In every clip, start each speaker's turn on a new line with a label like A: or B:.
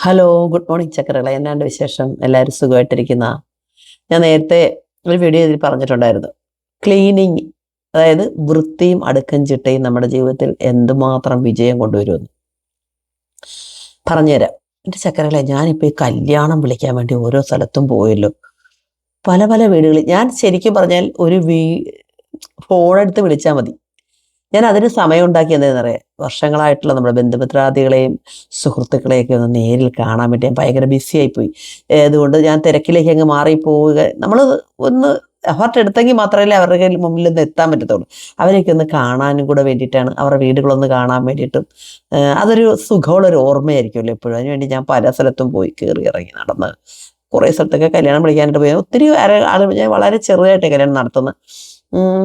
A: Hello, good morning ചക്കരകളെ. എന്നാണ്ട് വിശേഷം? എല്ലാവരും സുഖമായിട്ടിരിക്കുന്ന? ഞാൻ നേരത്തെ ഒരു വീഡിയോ ഇതിൽ പറഞ്ഞിട്ടുണ്ടായിരുന്നു. ക്ലീനിങ്, അതായത് വൃത്തിയും അടുക്കും ചിട്ടയും നമ്മുടെ ജീവിതത്തിൽ എന്തുമാത്രം വിജയം കൊണ്ടുവരുമെന്ന് പറഞ്ഞുതരാം. എൻ്റെ ചക്കരകളെ, ഞാനിപ്പോൾ ഈ കല്യാണം വിളിക്കാൻ വേണ്ടി ഓരോ സ്ഥലത്തും പോയല്ലോ. പല പല വീടുകളിൽ ഞാൻ ശരിക്കും പറഞ്ഞാൽ ഫോണെടുത്ത് വിളിച്ചാൽ മതി. ഞാൻ അതിന് സമയം ഉണ്ടാക്കി എന്താണെന്നറിയാം, വർഷങ്ങളായിട്ടുള്ള നമ്മുടെ ബന്ധുമിത്രാദികളെയും സുഹൃത്തുക്കളെയൊക്കെ ഒന്ന് നേരിൽ കാണാൻ വേണ്ടി ഞാൻ ഭയങ്കര ബിസി ആയിപ്പോയി. അതുകൊണ്ട് ഞാൻ തിരക്കിലേക്ക് അങ്ങ് മാറിപ്പോവുക. നമ്മൾ ഒന്ന് എഫർട്ട് എടുത്തെങ്കിൽ മാത്രമല്ലേ അവരുടെ മുമ്പിൽ നിന്ന് എത്താൻ പറ്റത്തുള്ളൂ. അവരെയൊക്കെ ഒന്ന് കാണാനും കൂടെ വേണ്ടിയിട്ടാണ്, അവരുടെ വീടുകളൊന്ന് കാണാൻ വേണ്ടിയിട്ടും. അതൊരു സുഖമുള്ളൊരു ഓർമ്മയായിരിക്കുമല്ലോ എപ്പോഴും. അതിനുവേണ്ടി ഞാൻ പല സ്ഥലത്തും പോയി കയറി ഇറങ്ങി നടന്ന് കുറേ സ്ഥലത്തൊക്കെ കല്യാണം വിളിക്കാനായിട്ട് പോയി. ഒത്തിരി ആളുകൾ, ഞാൻ വളരെ ചെറുതായിട്ടേ കല്യാണം നടത്തുന്നത്.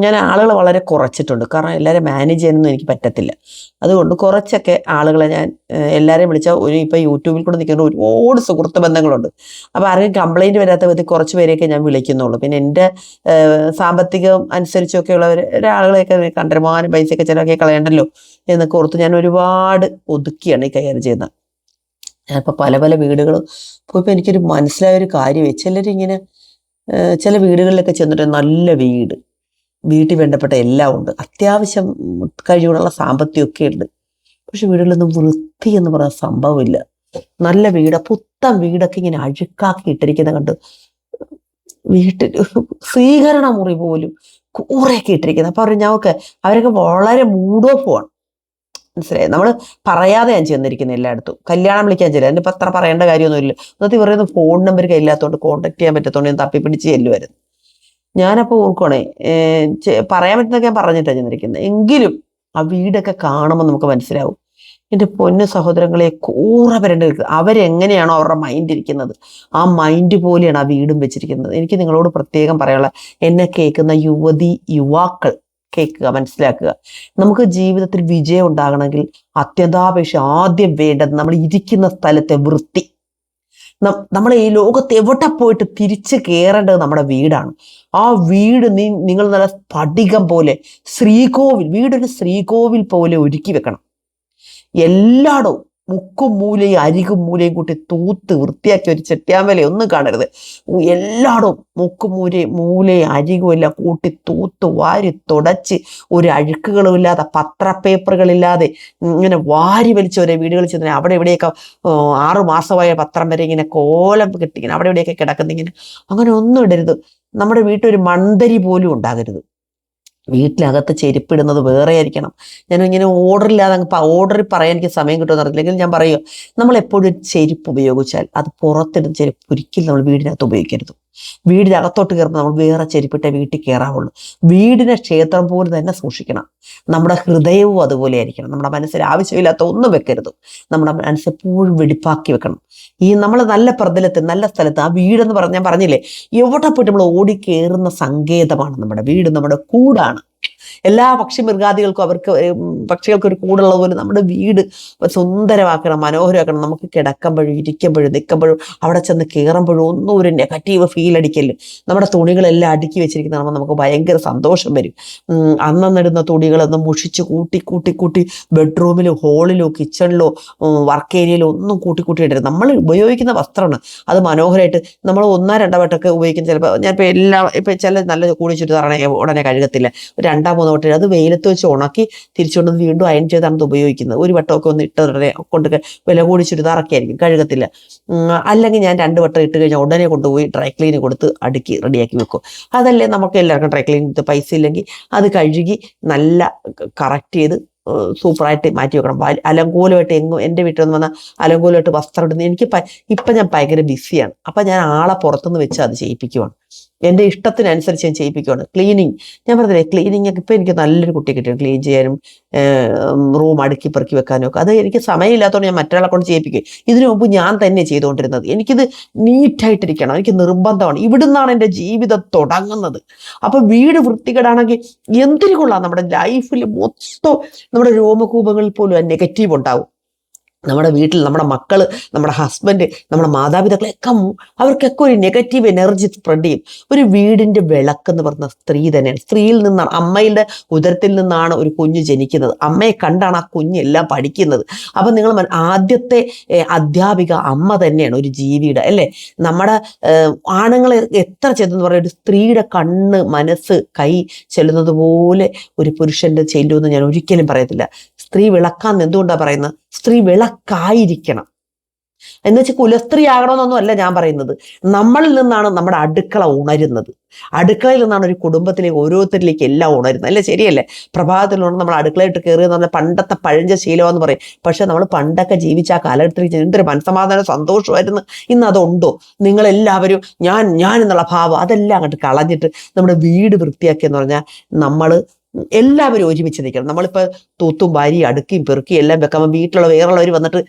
A: ഞാൻ ആളുകൾ വളരെ കുറച്ചിട്ടുണ്ട്. കാരണം എല്ലാവരും മാനേജ് ചെയ്യാനൊന്നും എനിക്ക് പറ്റത്തില്ല. അതുകൊണ്ട് കുറച്ചൊക്കെ ആളുകളെ ഞാൻ എല്ലാവരെയും വിളിച്ചാൽ ഇപ്പം യൂട്യൂബിൽ കൂടെ നിൽക്കുന്ന ഒരുപാട് സുഹൃത്ത് ബന്ധങ്ങളുണ്ട്. അപ്പോൾ ആരെയും കംപ്ലൈൻറ്റ് വരാത്ത വിധത്തിൽ കുറച്ച് പേരെയൊക്കെ ഞാൻ വിളിക്കുന്നുള്ളൂ. പിന്നെ എൻ്റെ സാമ്പത്തികം അനുസരിച്ചൊക്കെ ഉള്ളവർ ഒരാളുകളെയൊക്കെ കണ്ടമാനം പൈസയൊക്കെ ചിലവൊക്കെ കളയണ്ടല്ലോ എന്നൊക്കെ ഓർത്ത് ഞാൻ ഒരുപാട് ഒതുക്കിയാണ് ഈ കൈകാര്യം ചെയ്യുന്നത്. ഞാനിപ്പോൾ പല പല വീടുകൾ പോയപ്പോൾ എനിക്കൊരു മനസ്സിലായൊരു കാര്യമേ, ചിലരിങ്ങനെ ചില വീടുകളിലൊക്കെ ചെന്നിട്ട് നല്ല വീട്ടിൽ വേണ്ടപ്പെട്ട എല്ലാം ഉണ്ട്, അത്യാവശ്യം കഴിവുള്ള സാമ്പത്തികമൊക്കെ ഉണ്ട്. പക്ഷെ വീടുകളിലൊന്നും വൃത്തി എന്ന് പറയുന്ന സംഭവമില്ല. നല്ല പുത്തൻ വീടൊക്കെ ഇങ്ങനെ അഴുക്കാക്കി ഇട്ടിരിക്കുന്ന കണ്ട് വീട്ടിൽ സ്വീകരണ മുറി പോലും കൂറയൊക്കെ ഇട്ടിരിക്കുന്നത്. അപ്പൊ അവരൊക്കെ വളരെ മൂഡ് ഓഫ് ആണ്. മനസ്സിലായി? നമ്മൾ പറയാതെ ഞാൻ ചെന്നിരിക്കുന്നത് എല്ലായിടത്തും. കല്യാണം വിളിക്കാൻ ചെല്ലുക, അതിനിപ്പോൾ അത്ര പറയേണ്ട കാര്യമൊന്നുമില്ല. എന്നിട്ട് പറയുന്നത് ഫോൺ നമ്പർ കയ്യില്ലാത്തതുകൊണ്ട് കോൺടാക്ട് ചെയ്യാൻ പറ്റത്തോണ്ട് ഞാൻ തപ്പിപ്പിടിച്ച് ചെല്ലുമായിരുന്നു. ഞാനപ്പോൾ ഓർക്കണേ, പറയാൻ പറ്റുന്നതൊക്കെ ഞാൻ പറഞ്ഞിട്ടാണ് ചെന്നിരിക്കുന്നത്. എങ്കിലും ആ വീടൊക്കെ കാണുമ്പോൾ നമുക്ക് മനസ്സിലാവും, എൻ്റെ പൊന്നു സഹോദരങ്ങളെ, കൂറ വരേണ്ടി നിൽക്കുക. അവരെങ്ങനെയാണോ അവരുടെ മൈൻഡ് ഇരിക്കുന്നത്, ആ മൈൻഡ് പോലെയാണ് ആ വീടും വെച്ചിരിക്കുന്നത്. എനിക്ക് നിങ്ങളോട് പ്രത്യേകം പറയാനുള്ള, എന്നെ കേൾക്കുന്ന യുവാക്കൾ കേൾക്കുക, മനസ്സിലാക്കുക. നമുക്ക് ജീവിതത്തിൽ വിജയം ഉണ്ടാകണമെങ്കിൽ അത്യന്താപേക്ഷ ആദ്യം വേണ്ടത് നമ്മൾ ഇരിക്കുന്ന സ്ഥലത്തെ വൃത്തി. നമ്മൾ ഈ ലോകത്ത് എവിടെ പോയിട്ട് തിരിച്ചു കയറേണ്ടത് നമ്മുടെ വീടാണ്. ആ വീട് നിങ്ങൾ നല്ല സ്ഫടികം പോലെ വീടൊരു ശ്രീകോവിൽ പോലെ ഒരുക്കി വെക്കണം. എല്ലായിടവും മുക്കും മൂലയും അരികും മൂലയും കൂട്ടി തൂത്ത് വൃത്തിയാക്കി ഒരു ചെട്ടിയാമ്പല ഒന്നും കാണരുത്. എല്ലായിടവും മുക്കും മൂലയും അരികും എല്ലാം കൂട്ടി തൂത്ത് വാരി തുടച്ച്, ഒരു അഴുക്കുകളും ഇല്ലാതെ, പത്രപ്പേപ്പറുകളില്ലാതെ ഇങ്ങനെ വാരി വലിച്ച ഒരേ വീടുകളിൽ ചെന്ന് അവിടെ ഇവിടെയൊക്കെ 6 മാസമായ പത്രം വരെ ഇങ്ങനെ കോലം കിട്ടി ഇങ്ങനെ അവിടെ ഇവിടെയൊക്കെ കിടക്കുന്നിങ്ങനെ, അങ്ങനെ ഒന്നും ഇടരുത്. നമ്മുടെ വീട്ടിൽ ഒരു മൺതരി പോലും ഉണ്ടാകരുത്. വീട്ടിനകത്ത് ചെരുപ്പിടുന്നത് വേറെ ആയിരിക്കണം. ഞാനിങ്ങനെ ഓർഡറിൽ പറയാൻ എനിക്ക് സമയം കിട്ടുമെന്ന് അറിയില്ലെങ്കിൽ ഞാൻ പറയുക, നമ്മൾ എപ്പോഴും ഒരു ചെരുപ്പ് ഉപയോഗിച്ചാൽ അത് പുറത്തിടുന്ന ചെരുപ്പ് ഒരിക്കലും നമ്മൾ വീടിനകത്ത് ഉപയോഗിക്കരുത്. വീടിനകത്തോട്ട് കയറുമ്പോൾ നമ്മൾ വേറെ ചെരുപ്പിട്ടേ വീട്ടിൽ കയറാവുള്ളൂ. വീടിനെ ക്ഷേത്രം പോലെ തന്നെ സൂക്ഷിക്കണം. നമ്മുടെ ഹൃദയവും അതുപോലെ ആയിരിക്കണം. നമ്മുടെ മനസ്സിൽ ആവശ്യമില്ലാത്ത ഒന്നും വെക്കരുത്. നമ്മുടെ മനസ്സെപ്പോഴും വെടിപ്പാക്കി വെക്കണം. നമ്മൾ നല്ല പ്രതലത്ത്, നല്ല സ്ഥലത്ത്, ആ വീടെന്ന് ഞാൻ പറഞ്ഞില്ലേ, എവിടെ പോയിട്ട് നമ്മൾ ഓടിക്കേറുന്ന സങ്കേതമാണ് നമ്മുടെ വീട്, നമ്മുടെ കൂടാണ്. എല്ലാ മൃഗാദികൾക്കും പക്ഷികൾക്കും ഒരു കൂടുള്ളത് പോലെ നമ്മുടെ വീട് സുന്ദരമാക്കണം, മനോഹരമാക്കണം. നമുക്ക് കിടക്കുമ്പോഴും ഇരിക്കുമ്പോഴും നിൽക്കുമ്പോഴും അവിടെ ചെന്ന് കയറുമ്പോഴും ഒന്നും ഒരു നെഗറ്റീവ് ഫീൽ അടിക്കല്. നമ്മുടെ തുണികളെല്ലാം അടുക്കി വെച്ചിരിക്കുന്ന കാണുമ്പോൾ നമുക്ക് ഭയങ്കര സന്തോഷം വരും. അന്നിടുന്ന തുണികളൊന്നും മുഷിച്ച് കൂട്ടി ബെഡ്റൂമിലോ ഹോളിലോ കിച്ചണിലോ വർക്ക് ഏരിയയിലോ ഒന്നും കൂട്ടി ഇടരുത്. നമ്മൾ ഉപയോഗിക്കുന്ന വസ്ത്രമാണ്, അത് മനോഹരമായിട്ട് നമ്മൾ 1-2 വട്ടമൊക്കെ ഉപയോഗിക്കുന്ന. ചിലപ്പോൾ ഇപ്പം ചില നല്ല കൂടി ചുരിദാറാണെങ്കിൽ ഉടനെ കഴുകത്തില്ല, 2-3 വട്ടം അത് വെയിലത്ത് വെച്ച് ഉണക്കി തിരിച്ചുകൊണ്ട് വീണ്ടും അയൺ ചെയ്താണ് അത് ഉപയോഗിക്കുന്നത്. ഒരു വട്ടമൊക്കെ ഒന്ന് ഇട്ട് ഉടനെ വില കൂടി ചുരിദാറൊക്കെ ആയിരിക്കും, കഴുകത്തില്ല. അല്ലെങ്കിൽ ഞാൻ 2 വട്ടം ഇട്ട് കഴിഞ്ഞാൽ ഉടനെ കൊണ്ടുപോയി ഡ്രൈ ക്ലീന് കൊടുത്ത് അടുക്കി റെഡിയാക്കി വെക്കും. അതല്ലേ നമുക്ക് എല്ലാവർക്കും ഡ്രൈ ക്ലീൻ കൊടുത്ത് പൈസ ഇല്ലെങ്കിൽ അത് കഴുകി നല്ല കറക്റ്റ് ചെയ്ത് സൂപ്പറായിട്ട് മാറ്റി വെക്കണം. അലങ്കോലമായിട്ട് എൻ്റെ വീട്ടിൽ നിന്ന് വന്നാൽ അലങ്കോലമായിട്ട് വസ്ത്രം ഇടുന്നത് ഇപ്പം ഞാൻ ഭയങ്കര ബിസിയാണ്. അപ്പം ഞാൻ ആളെ പുറത്തുനിന്ന് വെച്ച് അത് ചെയ്യിപ്പിക്കുവാണ്. എൻ്റെ ഇഷ്ടത്തിനനുസരിച്ച് ഞാൻ ചെയ്യിപ്പിക്കുകയാണ്. ക്ലീനിങ്, ഞാൻ പറഞ്ഞില്ലേ, ക്ലീനിങ് ഒക്കെ ഇപ്പം എനിക്ക് നല്ലൊരു കുട്ടി കിട്ടിയാണ്. ക്ലീൻ ചെയ്യാനും റൂം അടുക്കി പെറുക്കി വെക്കാനും ഒക്കെ. അത് എനിക്ക് സമയമില്ലാത്തതുകൊണ്ട് ഞാൻ മറ്റൊരാളെ കൊണ്ട് ചെയ്യിപ്പിക്കും. ഇതിനു മുമ്പ് ഞാൻ തന്നെ ചെയ്തുകൊണ്ടിരുന്നത്. എനിക്കിത് നീറ്റായിട്ടിരിക്കണം, എനിക്ക് നിർബന്ധമാണ്. ഇവിടുന്നാണ് എൻ്റെ ജീവിതം തുടങ്ങുന്നത്. അപ്പം വീട് വൃത്തികേടാണെങ്കിൽ എന്തിനു കൊള്ളാം, നമ്മുടെ ലൈഫിൽ മൊത്തം നമ്മുടെ രോമകൂപങ്ങളിൽ പോലും നെഗറ്റീവ് ഉണ്ടാവും. നമ്മുടെ വീട്ടിൽ നമ്മുടെ മക്കൾ, നമ്മുടെ ഹസ്ബൻഡ്, നമ്മുടെ മാതാപിതാക്കളെയൊക്കെ അവർക്കൊക്കെ ഒരു നെഗറ്റീവ് എനർജി സ്പ്രെഡ് ചെയ്യും. ഒരു വീടിൻ്റെ വിളക്കെന്ന് പറഞ്ഞ സ്ത്രീ തന്നെയാണ്. സ്ത്രീയിൽ നിന്നാണ്, അമ്മയുടെ ഉദരത്തിൽ നിന്നാണ് ഒരു കുഞ്ഞ് ജനിക്കുന്നത്. അമ്മയെ കണ്ടാണ് ആ കുഞ്ഞെല്ലാം പഠിക്കുന്നത്. അപ്പം നിങ്ങൾ ആദ്യത്തെ അധ്യാപിക അമ്മ തന്നെയാണ് ഒരു ജീവിയുടെ, അല്ലേ? നമ്മുടെ ആണുങ്ങളെ എത്ര ചെന്നെന്ന് പറയുക, ഒരു സ്ത്രീയുടെ കണ്ണ്, മനസ്സ്, കൈ ചെല്ലുന്നത് പോലെ ഒരു പുരുഷൻ്റെ ചെല്ലുമെന്ന് ഞാൻ ഒരിക്കലും പറയത്തില്ല. സ്ത്രീ വിളക്കാന്ന് എന്തുകൊണ്ടാണ് പറയുന്നത്? സ്ത്രീ വിളക്കായിരിക്കണം എന്ന് വെച്ചാൽ കുലസ്ത്രീ ആകണമെന്നൊന്നും അല്ല ഞാൻ പറയുന്നത്. നമ്മളിൽ നിന്നാണ് നമ്മുടെ അടുക്കള ഉണരുന്നത്. അടുക്കളയിൽ നിന്നാണ് ഒരു കുടുംബത്തിലേക്ക് ഓരോരുത്തരിലേക്ക് എല്ലാം ഉണരുന്നത്, അല്ലേ? ശരിയല്ലേ? പ്രഭാതത്തിലുണ്ട് നമ്മൾ അടുക്കളയിട്ട് കയറിയെന്ന് പറഞ്ഞാൽ പണ്ടത്തെ പഴഞ്ച ശീലമെന്ന് പറയും. പക്ഷെ നമ്മൾ പണ്ടൊക്കെ ജീവിച്ച ആ കാലഘട്ടത്തിൽ എന്തൊരു മനസ്സമാധാനം, സന്തോഷമായിരുന്നു. ഇന്ന് അതുണ്ടോ? നിങ്ങളെല്ലാവരും ഞാൻ എന്നുള്ള ഭാവം അതെല്ലാം അങ്ങോട്ട് കളഞ്ഞിട്ട് നമ്മുടെ വീട് വൃത്തിയാക്കിയെന്ന് പറഞ്ഞാൽ നമ്മൾ എല്ലാവരും ഒരുമിച്ച് നിൽക്കണം. നമ്മളിപ്പോൾ തൂത്തും വാരിയും അടുക്കിയും പെറുക്കിയും എല്ലാം വെക്കുമ്പോൾ വീട്ടിലുള്ള വേറുള്ളവർ വന്നിട്ട്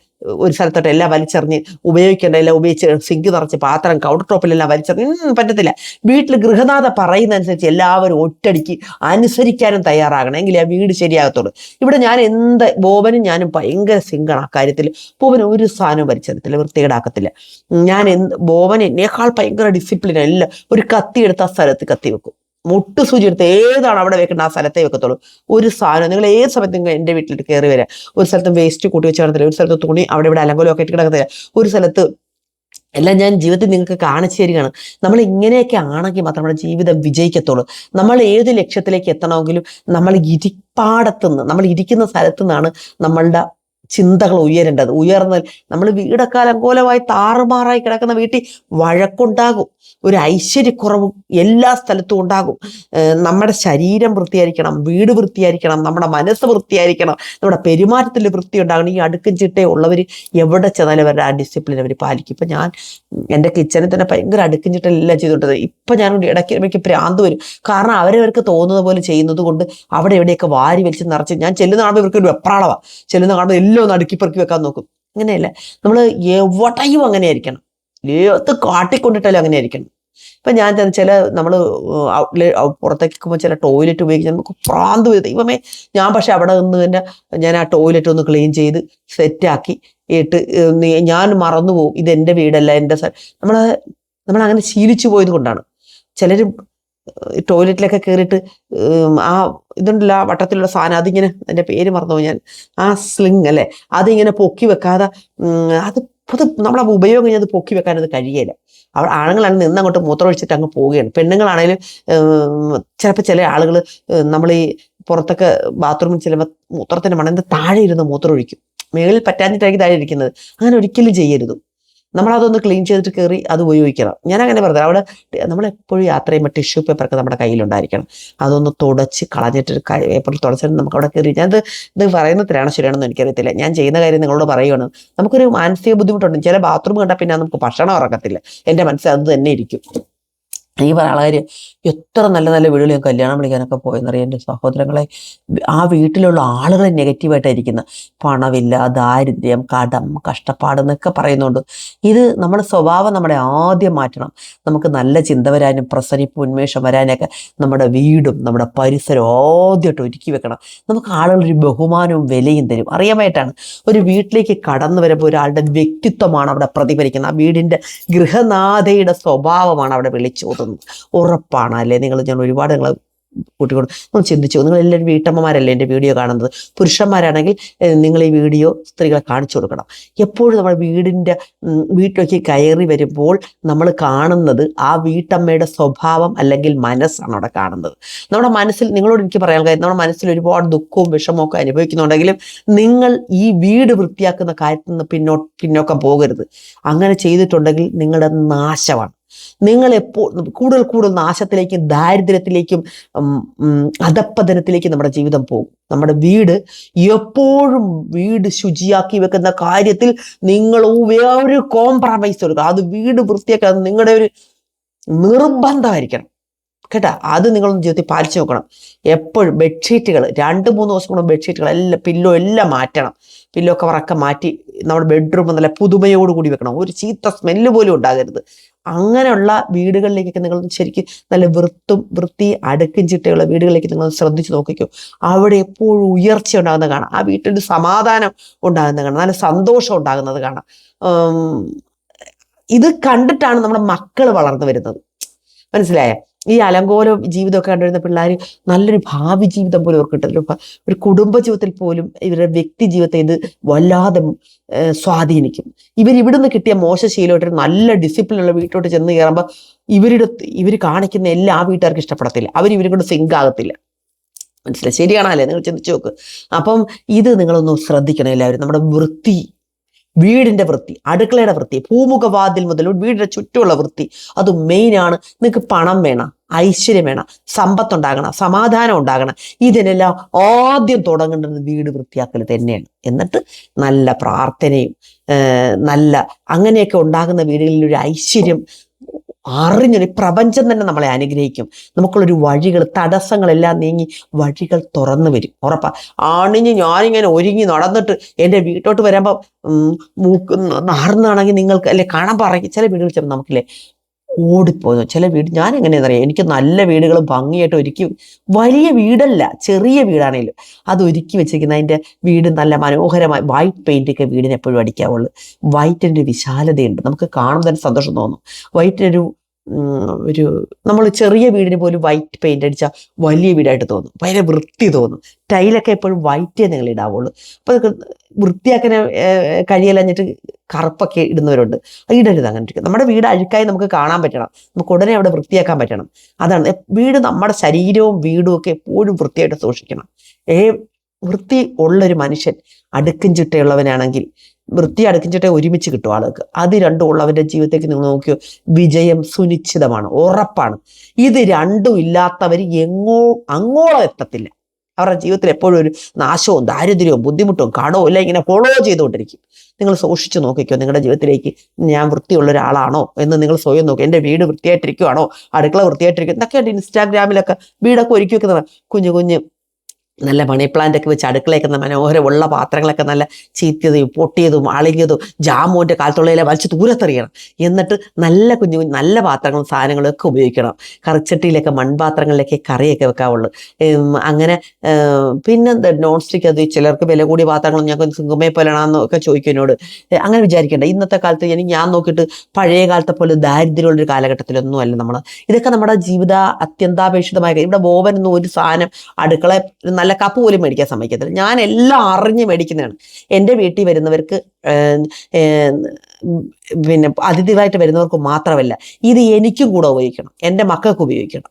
A: ഒരു സ്ഥലത്തോട്ട് എല്ലാം വലിച്ചെറിഞ്ഞ് ഉപയോഗിക്കേണ്ട എല്ലാം ഉപയോഗിച്ച് സിങ്ക് നിറച്ച് പാത്രം കൗണ്ടർ ടോപ്പിലെല്ലാം വലിച്ചെറിഞ്ഞ് പറ്റത്തില്ല. വീട്ടിൽ ഗൃഹനാഥ പറയുന്നതനുസരിച്ച് എല്ലാവരും ഒറ്റടിക്ക് അനുസരിക്കാനും തയ്യാറാകണം, എങ്കിലേ ആ വീട് ശരിയാകത്തുള്ളൂ. ഇവിടെ ഞാൻ ബോബനും ഞാനും ഭയങ്കര സിങ്കാണ് ആ കാര്യത്തിൽ. ബോബന് ഒരു സാധനവും വലിച്ചെറിയത്തില്ല, വൃത്തികേടാക്കത്തില്ല. ബോബൻ എന്നേക്കാൾ ഭയങ്കര ഡിസിപ്ലിൻ. എല്ലാം ഒരു കത്തി എടുത്ത് ആ സ്ഥലത്ത് കത്തി വെക്കും. മുട്ട് സൂചി എടുത്ത് ഏതാണ് അവിടെ വെക്കേണ്ട ആ സ്ഥലത്തേ വെക്കത്തുള്ളൂ. ഒരു സാധനം നിങ്ങൾ ഏത് സമയത്ത് നിങ്ങൾ എൻ്റെ വീട്ടിലിട്ട് കയറി വരാം. ഒരു സ്ഥലത്ത് വേസ്റ്റ് കൂട്ടി വെച്ച് കിടത്തില്ല, ഒരു സ്ഥലത്ത് തുണി അവിടെ ഇവിടെ അലങ്കോലമൊക്കെ ഇട്ട് കിടക്കത്തില്ല, ഒരു സ്ഥലത്ത് എല്ലാം ഞാൻ ജീവിതത്തിൽ നിങ്ങൾക്ക് കാണിച്ചു തരികയാണ്. നമ്മൾ ഇങ്ങനെയൊക്കെ ആണെങ്കിൽ മാത്രം നമ്മുടെ ജീവിതം വിജയിക്കത്തുള്ളൂ. നമ്മൾ ഏത് ലക്ഷ്യത്തിലേക്ക് എത്തണമെങ്കിലും നമ്മൾ നമ്മൾ ഇരിക്കുന്ന സ്ഥലത്തു നിന്നാണ് നമ്മളുടെ ചിന്തകൾ ഉയരേണ്ടത്. ഉയർന്നാൽ നമ്മൾ വീടൊക്കെ അലങ്കോലമായി താറുമാറായി കിടക്കുന്ന വീട്ടിൽ വഴക്കുണ്ടാകും, ഒരു ഐശ്വര്യക്കുറവും എല്ലാ സ്ഥലത്തും ഉണ്ടാകും. നമ്മുടെ ശരീരം വൃത്തിയായിരിക്കണം, വീട് വൃത്തിയായിരിക്കണം, നമ്മുടെ മനസ്സ് വൃത്തിയായിരിക്കണം, നമ്മുടെ പെരുമാറ്റത്തിൽ വൃത്തി ഉണ്ടാകണം. ഈ അടുക്കും ചിട്ടയും ഉള്ളവർ എവിടെ ചെന്നാലും അവരുടെ ആ ഡിസിപ്ലിൻ അവർ പാലിക്കും. ഇപ്പം ഞാൻ എൻ്റെ കിച്ചണിൽ തന്നെ ഭയങ്കര അടുക്കും ചിട്ടയെല്ലാം ചെയ്തുകൊണ്ടത്. ഇപ്പം ഞാൻ ഇടയ്ക്ക് ഭ്രാന്ത് വരും. കാരണം അവരവർക്ക് തോന്നുന്നത് പോലെ ചെയ്യുന്നത് കൊണ്ട് അവിടെ എവിടെയൊക്കെ വാരി വലിച്ച് നിറച്ച് ഞാൻ ചെല്ലുന്ന കാണുമ്പോൾ ഇവർക്ക് ഒരു വെപ്രാളവാണ്. ചെല്ലുന്ന കാണുമ്പോൾ എല്ലാം ഒന്ന് അടുക്കി പെറുക്കി വെക്കാൻ നോക്കും. അങ്ങനെയല്ല, നമ്മൾ എവിടെയും അങ്ങനെ ആയിരിക്കണം, ഏത് കാട്ടിക്കൊണ്ടിട്ടാലും അങ്ങനെ ആയിരിക്കണം. ഇപ്പം ഞാൻ നമ്മൾ പുറത്തേക്ക് നിൽക്കുമ്പോൾ ചില ടോയ്ലറ്റ് ഉപയോഗിക്കാൻ നമുക്ക് പ്രാന്ത് വരും. ദൈവമേ, ഞാൻ പക്ഷെ അവിടെ നിന്ന് തന്നെ ഞാൻ ആ ടോയ്ലറ്റ് ഒന്ന് ക്ലീൻ ചെയ്ത് സെറ്റാക്കി ഇട്ട് ഞാൻ മറന്നുപോകും, ഇതെൻ്റെ വീടല്ല, എൻ്റെ നമ്മളങ്ങനെ ശീലിച്ചു പോയത് കൊണ്ടാണ്. ചിലർ ടോയ്ലറ്റിലൊക്കെ കയറിയിട്ട് ആ ഇതുണ്ടല്ലോ, ആ വട്ടത്തിലുള്ള സാധനം, അതിങ്ങനെ എൻ്റെ പേര് മറന്നുപോയി ഞാൻ, ആ സ്ലിങ് അല്ലേ, അതിങ്ങനെ പൊക്കി വെക്കാതെ അത് നമ്മളെ ഉപയോഗം കഴിഞ്ഞാൽ അത് പൊക്കി വെക്കാനത് കഴിയില്ല. ആണുങ്ങളാണ് നിന്നങ്ങോട്ട് മൂത്രമൊഴിച്ചിട്ട് അങ്ങ് പോവുകയാണ്. പെണ്ണുങ്ങളാണെങ്കിലും ചിലപ്പോൾ ചില ആളുകൾ നമ്മൾ ഈ പുറത്തൊക്കെ ബാത്റൂമിൽ ചെല്ലുമ്പോൾ മൂത്രത്തിൻ്റെ മണൻ്റെ താഴെ ഇരുന്ന് മൂത്രമൊഴിക്കും. മേളിൽ പറ്റാഞ്ഞിട്ടായിരിക്കും താഴെ ഇരിക്കുന്നത്. അങ്ങനെ ഒരിക്കലും ചെയ്യരുത്. നമ്മളതൊന്ന് ക്ലീൻ ചെയ്തിട്ട് കയറി അത് ഉപയോഗിക്കണം. ഞാൻ അങ്ങനെ പറഞ്ഞത്, അവിടെ നമ്മളെപ്പോഴും യാത്ര ചെയ്യുമ്പോൾ ടിഷ്യൂ പേപ്പറൊക്കെ നമ്മുടെ കയ്യിലുണ്ടായിരിക്കണം. അതൊന്ന് തുടച്ച് കളഞ്ഞിട്ട് പേപ്പർ തുടച്ചിട്ട് നമുക്ക് അവിടെ കയറി. ഇത് പറയുന്നതിലാണ് ശരിയാണെന്ന് എനിക്കറിയത്തില്ല, ഞാൻ ചെയ്യുന്ന കാര്യം നിങ്ങളോട് പറയുകയാണ്. നമുക്കൊരു മാനസിക ബുദ്ധിമുട്ടുണ്ട്. ചില ബാത്റൂം കണ്ടാൽ പിന്നെ നമുക്ക് ഭക്ഷണം ഇറക്കത്തില്ല. എൻ്റെ മനസ്സിൽ അത് തന്നെ ഇരിക്കും. ഈ പറയുന്ന കാര്യം എത്ര നല്ല നല്ല വീടുകൾ ഞാൻ കല്യാണം വിളിക്കാനൊക്കെ പോയെന്നറിയാം എൻ്റെ സഹോദരങ്ങളെ. ആ വീട്ടിലുള്ള ആളുകളെ നെഗറ്റീവായിട്ടായിരിക്കുന്നത്. പണമില്ല, ദാരിദ്ര്യം, കടം, കഷ്ടപ്പാട് എന്നൊക്കെ പറയുന്നുണ്ട്. ഇത് നമ്മുടെ സ്വഭാവം നമ്മുടെ ആദ്യം മാറ്റണം. നമുക്ക് നല്ല ചിന്ത വരാനും പ്രസരിപ്പ് ഉന്മേഷം വരാനൊക്കെ നമ്മുടെ വീടും നമ്മുടെ പരിസരവും ആദ്യമായിട്ട് ഒരുക്കി വെക്കണം. നമുക്ക് ആളുകളൊരു ബഹുമാനവും വിലയും തരും. അറിയാമായിട്ടാണ് ഒരു വീട്ടിലേക്ക് കടന്നു വരുമ്പോൾ ഒരാളുടെ വ്യക്തിത്വമാണ് അവിടെ പ്രതിഫലിക്കുന്നത്. ആ വീടിൻ്റെ ഗൃഹനാഥയുടെ സ്വഭാവമാണ് അവിടെ വിളിച്ചോതുന്നത്. ഉറപ്പാണ് അല്ലേ? ഞാൻ ഒരുപാട് കൂട്ടിക്കൊണ്ട് നമ്മൾ ചിന്തിച്ചു. നിങ്ങളെല്ലാവരും വീട്ടമ്മമാരല്ലേ എൻ്റെ വീഡിയോ കാണുന്നത്? പുരുഷന്മാരാണെങ്കിൽ നിങ്ങൾ ഈ വീഡിയോ സ്ത്രീകളെ കാണിച്ചു കൊടുക്കണം. എപ്പോഴും നമ്മൾ വീട്ടിലേക്ക് കയറി വരുമ്പോൾ നമ്മൾ കാണുന്നത് ആ വീട്ടമ്മയുടെ സ്വഭാവം അല്ലെങ്കിൽ മനസ്സാണ് അവിടെ കാണുന്നത്. നമ്മുടെ മനസ്സിൽ, നിങ്ങളോട് എനിക്ക് പറയാൻ കാര്യം, നമ്മുടെ മനസ്സിൽ ഒരുപാട് ദുഃഖവും വിഷമവും ഒക്കെ അനുഭവിക്കുന്നുണ്ടെങ്കിലും നിങ്ങൾ ഈ വീട് വൃത്തിയാക്കുന്ന കാര്യത്തിൽ നിന്ന് പിന്നോക്കം പോകരുത്. അങ്ങനെ ചെയ്തിട്ടുണ്ടെങ്കിൽ നിങ്ങളുടെ നാശമാണ്. നിങ്ങൾ കൂടുതൽ നാശത്തിലേക്കും ദാരിദ്ര്യത്തിലേക്കും അധപ്പതനത്തിലേക്കും നമ്മുടെ ജീവിതം പോകും. നമ്മുടെ എപ്പോഴും വീട് ശുചിയാക്കി വെക്കുന്ന കാര്യത്തിൽ നിങ്ങൾ ഒരു കോംപ്രമൈസ് കൊടുക്കുക. അത് വീട് വൃത്തിയാക്കുക നിങ്ങളുടെ ഒരു നിർബന്ധമായിരിക്കണം കേട്ടോ. അത് നിങ്ങളൊന്ന് ജീവിതത്തിൽ പാലിച്ചു നോക്കണം. എപ്പോഴും ബെഡ്ഷീറ്റുകൾ 2-3 ദിവസം കൂടെ ബെഡ്ഷീറ്റുകൾ എല്ലാം, പില്ലോ എല്ലാം മാറ്റണം. പില്ലോ കവറൊക്കെ മാറ്റി നമ്മുടെ ബെഡ്റൂം നല്ല പുതുമയോടുകൂടി വെക്കണം. ഒരു ചീത്ത സ്മെല്ല് പോലും ഉണ്ടാകരുത്. അങ്ങനെയുള്ള വീടുകളിലേക്കൊക്കെ നിങ്ങൾ ശരിക്കും നല്ല വൃത്തി അടുക്കും ചിട്ടയുള്ള വീടുകളിലേക്ക് നിങ്ങൾ ശ്രദ്ധിച്ച് നോക്കിക്കോ. അവിടെ എപ്പോഴും ഉയർച്ച ഉണ്ടാകുന്നത് കാണാം. ആ വീട്ടിൽ സമാധാനം ഉണ്ടാകുന്നത് കാണാം, നല്ല സന്തോഷം ഉണ്ടാകുന്നത് കാണാം. ഇത് കണ്ടിട്ടാണ് നമ്മുടെ മക്കൾ വളർന്നു വരുന്നത്. മനസ്സിലായോ? ഈ അലങ്കോല ജീവിതമൊക്കെ കണ്ടുവരുന്ന പിള്ളേർ നല്ലൊരു ഭാവി ജീവിതം പോലും അവർക്ക് കിട്ടില്ല. ഒരു കുടുംബ ജീവിതത്തിൽ പോലും ഇവരുടെ വ്യക്തി ജീവിതത്തെ ഇത് വല്ലാതെ സ്വാധീനിക്കും. ഇവിടുന്ന് കിട്ടിയ മോശശീലമായിട്ട് നല്ല ഡിസിപ്ലിനുള്ള വീട്ടിലോട്ട് ചെന്ന് കയറുമ്പോൾ ഇവർ കാണിക്കുന്ന എല്ലാം ആ വീട്ടുകാർക്ക് ഇഷ്ടപ്പെടത്തില്ല. ഇവരും കൊണ്ട് സിങ്ക് ആകത്തില്ല. മനസ്സിലായി? ശരിയാണല്ലേ? നിങ്ങൾ ചിന്തിച്ചു നോക്ക്. അപ്പം ഇത് നിങ്ങളൊന്ന് ശ്രദ്ധിക്കണം എല്ലാവരും. നമ്മുടെ വീടിന്റെ വൃത്തി, അടുക്കളയുടെ വൃത്തി, പൂമുഖവാതിൽ മുതൽ വീടിന്റെ ചുറ്റുമുള്ള വൃത്തി, അത് മെയിനാണ്. നിങ്ങൾക്ക് പണം വേണം, ഐശ്വര്യം വേണം, സമ്പത്തുണ്ടാകണം, സമാധാനം ഉണ്ടാകണം, ഇതിനെല്ലാം ആദ്യം തുടങ്ങേണ്ടത് വീട് വൃത്തിയാക്കൽ തന്നെയാണ്. എന്നിട്ട് നല്ല പ്രാർത്ഥനയും അങ്ങനെയൊക്കെ ഉണ്ടാകുന്ന വീടുകളിൽ ഒരു ഐശ്വര്യം അറിഞ്ഞൊരു പ്രപഞ്ചം തന്നെ നമ്മളെ അനുഗ്രഹിക്കും. നമുക്കുള്ളൊരു വഴികൾ, തടസ്സങ്ങളെല്ലാം നീങ്ങി വഴികൾ തുറന്നു വരും, ഉറപ്പാ. ഞാനിങ്ങനെ ഒരുങ്ങി നടന്നിട്ട് എൻ്റെ വീട്ടോട്ട് വരുമ്പോൾ മൂക്ക് നാർന്നാണെങ്കിൽ നിങ്ങൾക്ക് അല്ലെ കാണാൻ പറയും. ചില വീടുകൾ ചെന്ന് നമുക്കില്ലേ ഓടിപ്പോകുന്നു. ചില വീട് ഞാൻ എങ്ങനെയാണെന്നറിയാം, എനിക്ക് നല്ല വീടുകൾ ഭംഗിയായിട്ട് ഒരുക്കി, വലിയ വീടല്ല ചെറിയ വീടാണെങ്കിലും അത് ഒരുക്കി വെച്ചിരിക്കുന്ന അതിൻ്റെ വീട് നല്ല മനോഹരമായി വൈറ്റ് പെയിൻ്റൊക്കെ വീടിന് എപ്പോഴും അടിക്കാവുള്ളൂ. വൈറ്റിൻ്റെ വിശാലതയുണ്ട്, നമുക്ക് കാണുമ്പോൾ തന്നെ സന്തോഷം തോന്നും. വൈറ്റിനൊരു നമ്മൾ ചെറിയ വീടിന് പോലും വൈറ്റ് പെയിൻ്റ് അടിച്ചാൽ വലിയ വീടായിട്ട് തോന്നും, ഭയങ്കര വൃത്തി തോന്നും. ടൈലൊക്കെ എപ്പോഴും വൈറ്റേ നിങ്ങൾ ഇടാവുള്ളൂ. അപ്പോൾ അതൊക്കെ വൃത്തിയാക്കാൻ കഴിയലഞ്ഞിട്ട് കറുപ്പൊക്കെ ഇടുന്നവരുണ്ട്. ഇടരുത് അങ്ങനെ. നമ്മുടെ വീട് അഴുക്കായി നമുക്ക് കാണാൻ പറ്റണം, നമുക്ക് ഉടനെ അവിടെ വൃത്തിയാക്കാൻ പറ്റണം. അതാണ് വീട്. നമ്മുടെ ശരീരവും വീടും ഒക്കെ എപ്പോഴും വൃത്തിയായിട്ട് സൂക്ഷിക്കണം. വൃത്തി ഉള്ളൊരു മനുഷ്യൻ അടുക്കും ചിട്ടയുള്ളവനാണെങ്കിൽ വൃത്തി അടുക്കും ചിട്ട ഒരുമിച്ച് കിട്ടും ആൾക്ക്. അത് രണ്ടും ഉള്ളവൻ്റെ ജീവിതത്തേക്ക് നിങ്ങൾ നോക്കിയോ, വിജയം സുനിശ്ചിതമാണ്, ഉറപ്പാണ്. ഇത് രണ്ടും ഇല്ലാത്തവർ അങ്ങോളം എത്തത്തില്ല. അവരുടെ ജീവിതത്തിൽ എപ്പോഴും ഒരു നാശവും ദാരിദ്ര്യവും ബുദ്ധിമുട്ടും കടവും എല്ലാം ഇങ്ങനെ ഫോളോ ചെയ്തുകൊണ്ടിരിക്കും. നിങ്ങൾ സൂക്ഷിച്ചു നോക്കിക്കോ, നിങ്ങളുടെ ജീവിതത്തിലേക്ക് ഞാൻ വൃത്തിയുള്ള ഒരാളാണോ എന്ന് നിങ്ങൾ സ്വയം നോക്കി. എൻ്റെ വീട് വൃത്തിയായിട്ടിരിക്കുവാണോ, അടുക്കള വൃത്തിയായിട്ടിരിക്കും എന്നൊക്കെയായിട്ട് ഇൻസ്റ്റാഗ്രാമിലൊക്കെ വീടൊക്കെ ഒരുക്കി വെക്കുന്ന കുഞ്ഞു നല്ല മണി പ്ലാന്റ് ഒക്കെ വെച്ച് അടുക്കളയൊക്കെ മനോഹരമുള്ള പാത്രങ്ങളൊക്കെ നല്ല ചീത്തിയതും പൊട്ടിയതും അളിഞ്ഞതും ജാമോൻ്റെ കാലത്തുള്ളതിലെ വലിച്ച് ദൂരത്തെറിയണം. എന്നിട്ട് നല്ല കുഞ്ഞു നല്ല പാത്രങ്ങളും സാധനങ്ങളൊക്കെ ഉപയോഗിക്കണം. കറിച്ചട്ടിയിലൊക്കെ മൺപാത്രങ്ങളിലൊക്കെ കറിയൊക്കെ വെക്കാവുള്ളൂ. അങ്ങനെ പിന്നെ നോൺ സ്റ്റിക്ക്, അത് ചിലർക്ക് വില കൂടിയ പാത്രങ്ങളും ഞങ്ങൾക്ക് സിംഗമേ പോലെയാണെന്നൊക്കെ ചോദിക്കും എന്നോട്. അങ്ങനെ വിചാരിക്കേണ്ട. ഇന്നത്തെ കാലത്ത് ഞാൻ നോക്കിയിട്ട് പഴയ കാലത്തെ പോലെ ദാരിദ്ര്യമുള്ളൊരു കാലഘട്ടത്തിലൊന്നും അല്ല നമ്മൾ. ഇതൊക്കെ നമ്മുടെ ജീവിത അത്യന്താപേക്ഷിതമായ. ഇവിടെ ബോബനൊന്നും ഒരു സാധനം അടുക്കള നല്ല കപ്പ് പോലും മേടിക്കാൻ സമ്മതിക്കത്തില്ല. ഞാൻ എല്ലാം അറിഞ്ഞ് മേടിക്കുന്നതാണ്. എൻ്റെ വീട്ടിൽ വരുന്നവർക്ക് പിന്നെ അതിഥിയായിട്ട് വരുന്നവർക്ക് മാത്രമല്ല, ഇത് എനിക്കും കൂടെ ഉപയോഗിക്കണം, എൻ്റെ മക്കൾക്ക് ഉപയോഗിക്കണം,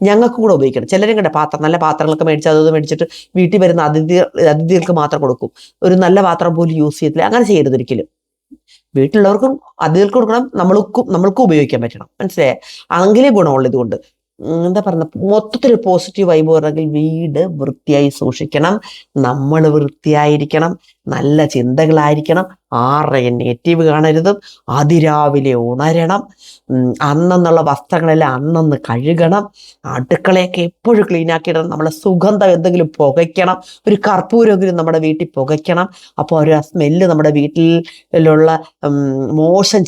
A: ഞങ്ങൾക്ക് കൂടെ ഉപയോഗിക്കണം. ചിലരും കണ്ട നല്ല പാത്രങ്ങളൊക്കെ മേടിച്ച് അത് മേടിച്ചിട്ട് വീട്ടിൽ വരുന്ന അതിഥികൾക്ക് മാത്രം കൊടുക്കും. ഒരു നല്ല പാത്രം പോലും യൂസ് ചെയ്യത്തില്ല. അങ്ങനെ ചെയ്യരുത് ഒരിക്കലും. വീട്ടിലുള്ളവർക്കും അതിഥികൾക്ക് കൊടുക്കണം, നമ്മൾക്കും ഉപയോഗിക്കാൻ പറ്റണം. മനസ്സിലായേ? അങ്കിലേ ഗുണമുള്ളൂ. ഇതുകൊണ്ട് എന്താ പറയുക, മൊത്തത്തിൽ പോസിറ്റീവ് വൈബ് പറഞ്ഞെങ്കിൽ വീട് വൃത്തിയായി സൂക്ഷിക്കണം, നമ്മൾ വൃത്തിയായിരിക്കണം, നല്ല ചിന്തകളായിരിക്കണം, ആരുടെയും നെഗറ്റീവ് കാണരുത്, അതിരാവിലെ ഉണരണം, അന്നെന്നുള്ള വസ്ത്രങ്ങളെല്ലാം അന്നന്ന് കഴുകണം, അടുക്കളയൊക്കെ എപ്പോഴും ക്ലീനാക്കിയിടണം, നമ്മളെ സുഗന്ധം എന്തെങ്കിലും പുകയ്ക്കണം, ഒരു കർപ്പൂരെങ്കിലും നമ്മുടെ വീട്ടിൽ പുകയ്ക്കണം. അപ്പോൾ ഒരു സ്മെല്ല് നമ്മുടെ വീട്ടിലുള്ള മോശം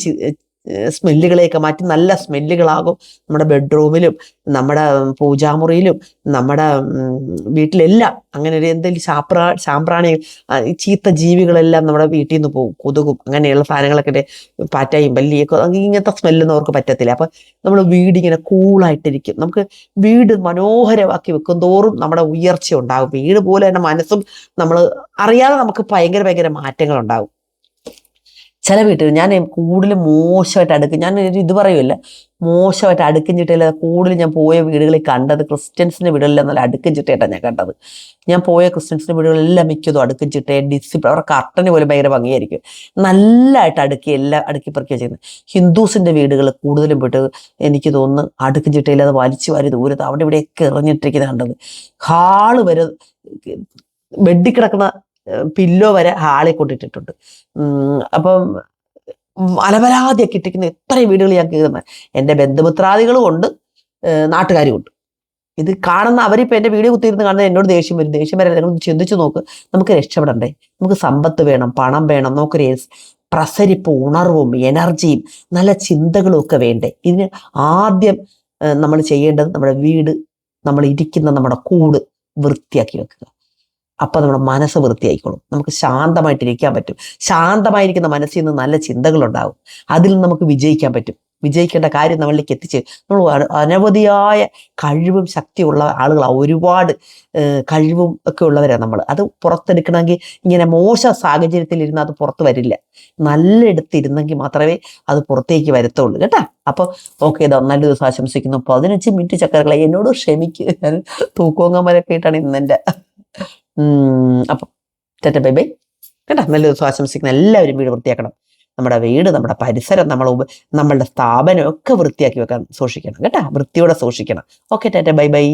A: സ്മെല്ലുകളെയൊക്കെ മാറ്റി നല്ല സ്മെല്ലുകളാകും. നമ്മുടെ ബെഡ്റൂമിലും നമ്മുടെ പൂജാമുറിയിലും നമ്മുടെ വീട്ടിലെല്ലാം അങ്ങനെ ഒരു എന്തെങ്കിലും ശാമ്പ്രാണി ചീത്ത ജീവികളെല്ലാം നമ്മുടെ വീട്ടിൽ നിന്ന് പോകും. കൊതുകും അങ്ങനെയുള്ള സാധനങ്ങളൊക്കെ, പാറ്റയും പല്ലിയൊക്കെ, ഇങ്ങനത്തെ സ്മെല്ലൊന്നും അവർക്ക് പറ്റത്തില്ല. അപ്പം നമ്മൾ വീടിങ്ങനെ കൂളായിട്ടിരിക്കും. നമുക്ക് വീട് മനോഹരമാക്കി വെക്കും തോറും നമ്മുടെ ഉയർച്ച ഉണ്ടാകും. വീട് പോലെ തന്നെ മനസ്സും നമ്മൾ അറിയാതെ നമുക്ക് ഭയങ്കര മാറ്റങ്ങൾ ഉണ്ടാകും. ചില വീട്ടിൽ ഞാൻ കൂടുതലും മോശമായിട്ട് അടുക്കും, ഞാൻ ഇത് പറയുമല്ല, മോശമായിട്ട് അടുക്കും ചിട്ടയില്ല. കൂടുതൽ ഞാൻ പോയ വീടുകളിൽ കണ്ടത് ക്രിസ്ത്യൻസിൻ്റെ വീടുകളിലെല്ലാം നല്ല അടുക്കും ചിട്ടയായിട്ടാണ് ഞാൻ കണ്ടത്. ഞാൻ പോയ ക്രിസ്ത്യൻസിൻ്റെ വീടുകളെല്ലാം മിക്കതും അടുക്കും ചിട്ടയും ഡിസിപ്ലിൻ, അവരുടെ കർട്ടന് പോലും ഭയങ്കര ഭംഗിയായിരിക്കും, നല്ലതായിട്ട് എല്ലാം അടുക്കി പെറുക്കിയാണ് ചെയ്യുന്നത്. ഹിന്ദുസിൻ്റെ വീടുകൾ കൂടുതലും പോയിട്ട് എനിക്ക് തോന്നുന്നു അടുക്കും ചിട്ടയില്ലാതെ വലിച്ചു വാരി ദൂരത്ത് അവിടെ ഇവിടെയൊക്കെ എറിഞ്ഞിട്ടിരിക്കുന്നത് കണ്ടത്. ഹാള് വരെ ബെഡിൽ കിടക്കുന്ന പില്ലോ വരെ ഹാളിൽ കൊണ്ടിട്ടിട്ടുണ്ട്. അപ്പം അലപരാതിയൊക്കെ ഇട്ടിരിക്കുന്ന എത്ര വീടുകൾ ഞാൻ കയറുന്നത്. എൻ്റെ ബന്ധുമിത്രാദികളും ഉണ്ട്, നാട്ടുകാരും ഉണ്ട്. ഇത് കാണുന്ന അവരിപ്പോൾ എൻ്റെ വീഡിയോ കുത്തിയിരുന്ന് കാണുന്നത് എന്നോട് ദേഷ്യം വരും. ദേഷ്യം വരെ നിങ്ങൾ ചിന്തിച്ചു നോക്ക്. നമുക്ക് രക്ഷപ്പെടണ്ടേ? നമുക്ക് സമ്പത്ത് വേണം, പണം വേണം, നമുക്കൊരു പ്രസരിപ്പ്, ഉണർവും എനർജിയും നല്ല ചിന്തകളും ഒക്കെ വേണ്ടേ? ഇതിന് ആദ്യം നമ്മൾ ചെയ്യേണ്ടത് നമ്മുടെ വീട്, നമ്മൾ ഇരിക്കുന്ന നമ്മുടെ കൂട് വൃത്തിയാക്കി വെക്കുക. അപ്പം നമ്മുടെ മനസ്സ് വൃത്തിയായിക്കോളും. നമുക്ക് ശാന്തമായിട്ടിരിക്കാൻ പറ്റും. ശാന്തമായിരിക്കുന്ന മനസ്സിൽ നിന്ന് നല്ല ചിന്തകളുണ്ടാകും. അതിൽ നിന്ന് നമുക്ക് വിജയിക്കാൻ പറ്റും. വിജയിക്കേണ്ട കാര്യം നമ്മളിലേക്ക് എത്തിച്ച് നമ്മൾ അനവധിയായ കഴിവും ശക്തിയുള്ള ആളുകളാണ്. ഒരുപാട് കഴിവും ഒക്കെ ഉള്ളവരാണ് നമ്മൾ. അത് പുറത്തെടുക്കണമെങ്കിൽ ഇങ്ങനെ മോശം സാഹചര്യത്തിൽ ഇരുന്ന് അത് പുറത്ത് വരില്ല. നല്ല ഇടത്തിരുന്നെങ്കിൽ മാത്രമേ അത് പുറത്തേക്ക് വരത്തുള്ളൂ കേട്ടോ. അപ്പോൾ ഓക്കെ, ഇതാ നല്ല ദിവസം ആശംസിക്കുന്നു. 15 മിനിറ്റ് ചക്കരകളെ എന്നോട് ക്ഷമിക്കുക. ഞാൻ തൂക്കോങ്ങന്മാരൊക്കെ ആയിട്ടാണ് ഇന്നെൻ്റെ. അപ്പം ടാറ്റ ബൈ ബൈ കേട്ടോ. നല്ല ദിവസം ആശംസിക്കുന്ന എല്ലാവരും വീട് വൃത്തിയാക്കണം. നമ്മുടെ വീട്, നമ്മുടെ പരിസരം, നമ്മളുടെ സ്ഥാപനം ഒക്കെ വൃത്തിയാക്കി വെക്കാൻ സൂക്ഷിക്കണം കേട്ടോ. വൃത്തിയോടെ സൂക്ഷിക്കണം. Okay, Tata bye bye.